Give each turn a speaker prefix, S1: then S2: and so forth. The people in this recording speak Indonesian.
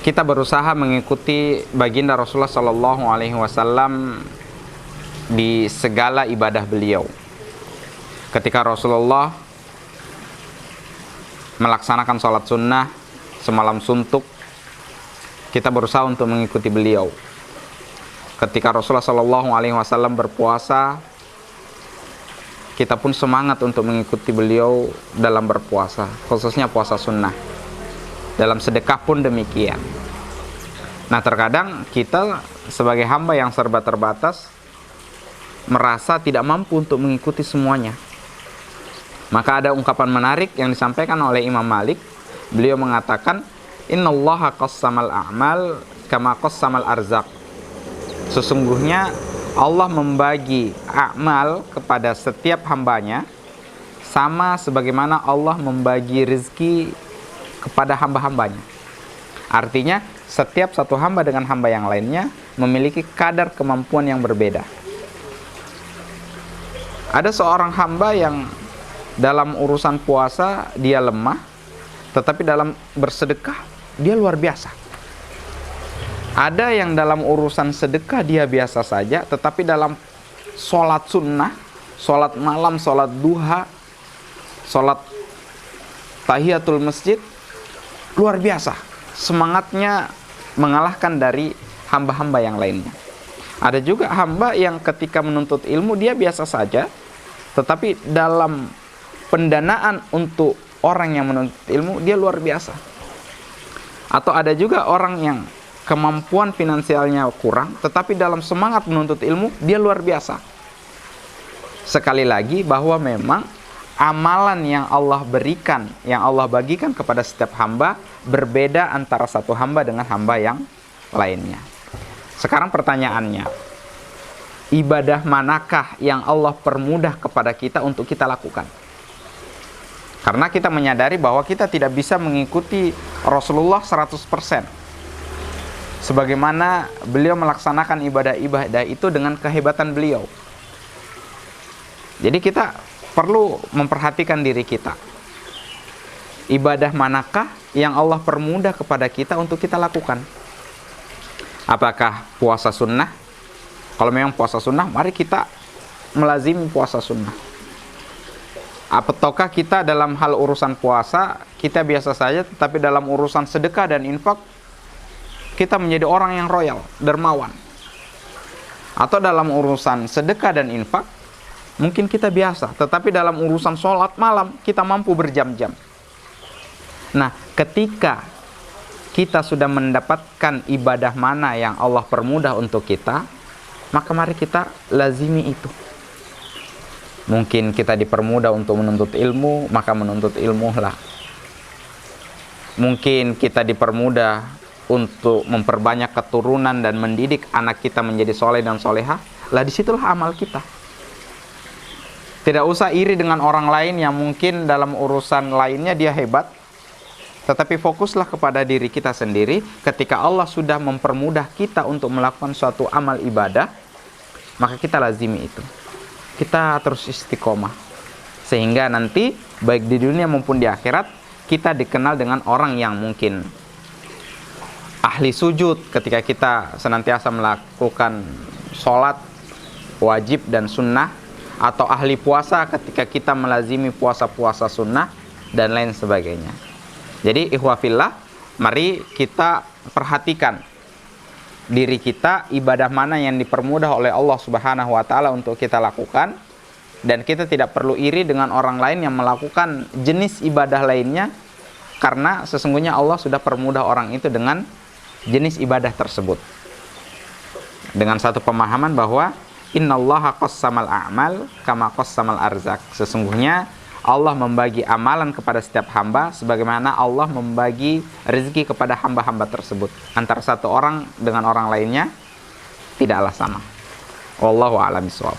S1: kita berusaha mengikuti baginda Rasulullah Shallallahu Alaihi Wasallam di segala ibadah beliau. Ketika Rasulullah melaksanakan sholat sunnah semalam suntuk, kita berusaha untuk mengikuti beliau. Ketika Rasulullah Shallallahu Alaihi Wasallam berpuasa, kita pun semangat untuk mengikuti beliau dalam berpuasa, khususnya puasa sunnah. Dalam sedekah pun demikian. Nah, terkadang kita sebagai hamba yang serba terbatas merasa tidak mampu untuk mengikuti semuanya. Maka ada ungkapan menarik yang disampaikan oleh Imam Malik. Beliau mengatakan, "Innallaha qassamal a'mal kama qassamal arzaq." Sesungguhnya Allah membagi amal kepada setiap hambanya sama sebagaimana Allah membagi rezeki kepada hamba-hambanya. Artinya setiap satu hamba dengan hamba yang lainnya memiliki kadar kemampuan yang berbeda. Ada seorang hamba yang dalam urusan puasa dia lemah, tetapi dalam bersedekah dia luar biasa. Ada yang dalam urusan sedekah dia biasa saja, tetapi dalam sholat sunnah, sholat malam, sholat duha, sholat tahiyatul masjid, luar biasa. Semangatnya mengalahkan dari hamba-hamba yang lainnya. Ada juga hamba yang ketika menuntut ilmu dia biasa saja, tetapi dalam pendanaan untuk orang yang menuntut ilmu dia luar biasa. Atau ada juga orang yang kemampuan finansialnya kurang, tetapi dalam semangat menuntut ilmu dia luar biasa. Sekali lagi bahwa memang amalan yang Allah berikan, yang Allah bagikan kepada setiap hamba berbeda antara satu hamba dengan hamba yang lainnya. Sekarang pertanyaannya, ibadah manakah yang Allah permudah kepada kita untuk kita lakukan? Karena kita menyadari bahwa kita tidak bisa mengikuti Rasulullah 100%. Sebagaimana beliau melaksanakan ibadah-ibadah itu dengan kehebatan beliau. Jadi kita perlu memperhatikan diri kita. Ibadah manakah yang Allah permudah kepada kita untuk kita lakukan? Apakah puasa sunnah? Kalau memang puasa sunnah, mari kita melazimi puasa sunnah. Ataukah kita dalam hal urusan puasa, kita biasa saja, tetapi dalam urusan sedekah dan infak, kita menjadi orang yang royal, dermawan. Atau dalam urusan sedekah dan infak, mungkin kita biasa, tetapi dalam urusan sholat malam, kita mampu berjam-jam. Nah, ketika kita sudah mendapatkan ibadah mana yang Allah permudah untuk kita, maka mari kita lazimi itu. Mungkin kita dipermudah untuk menuntut ilmu, maka menuntut ilmu lah. Mungkin kita dipermudah untuk memperbanyak keturunan dan mendidik anak kita menjadi soleh dan solehah, lah disitulah amal kita. Tidak usah iri dengan orang lain yang mungkin dalam urusan lainnya dia hebat, tetapi fokuslah kepada diri kita sendiri. Ketika Allah sudah mempermudah kita untuk melakukan suatu amal ibadah, maka kita lazimi itu. Kita terus istiqomah, sehingga nanti baik di dunia maupun di akhirat kita dikenal dengan orang yang mungkin ahli sujud ketika kita senantiasa melakukan sholat wajib dan sunnah, atau ahli puasa ketika kita melazimi puasa-puasa sunnah dan lain sebagainya. Jadi ikhwafillah, mari kita perhatikan diri kita, ibadah mana yang dipermudah oleh Allah Subhanahu wa Ta'ala untuk kita lakukan, dan kita tidak perlu iri dengan orang lain yang melakukan jenis ibadah lainnya, karena sesungguhnya Allah sudah permudah orang itu dengan jenis ibadah tersebut. Dengan satu pemahaman bahwa innallaha qassamal a'mal kama qassamal arzak. Sesungguhnya Allah membagi amalan kepada setiap hamba sebagaimana Allah membagi rezeki kepada hamba-hamba tersebut. Antara satu orang dengan orang lainnya tidaklah sama. Wallahu a'lam bishawab.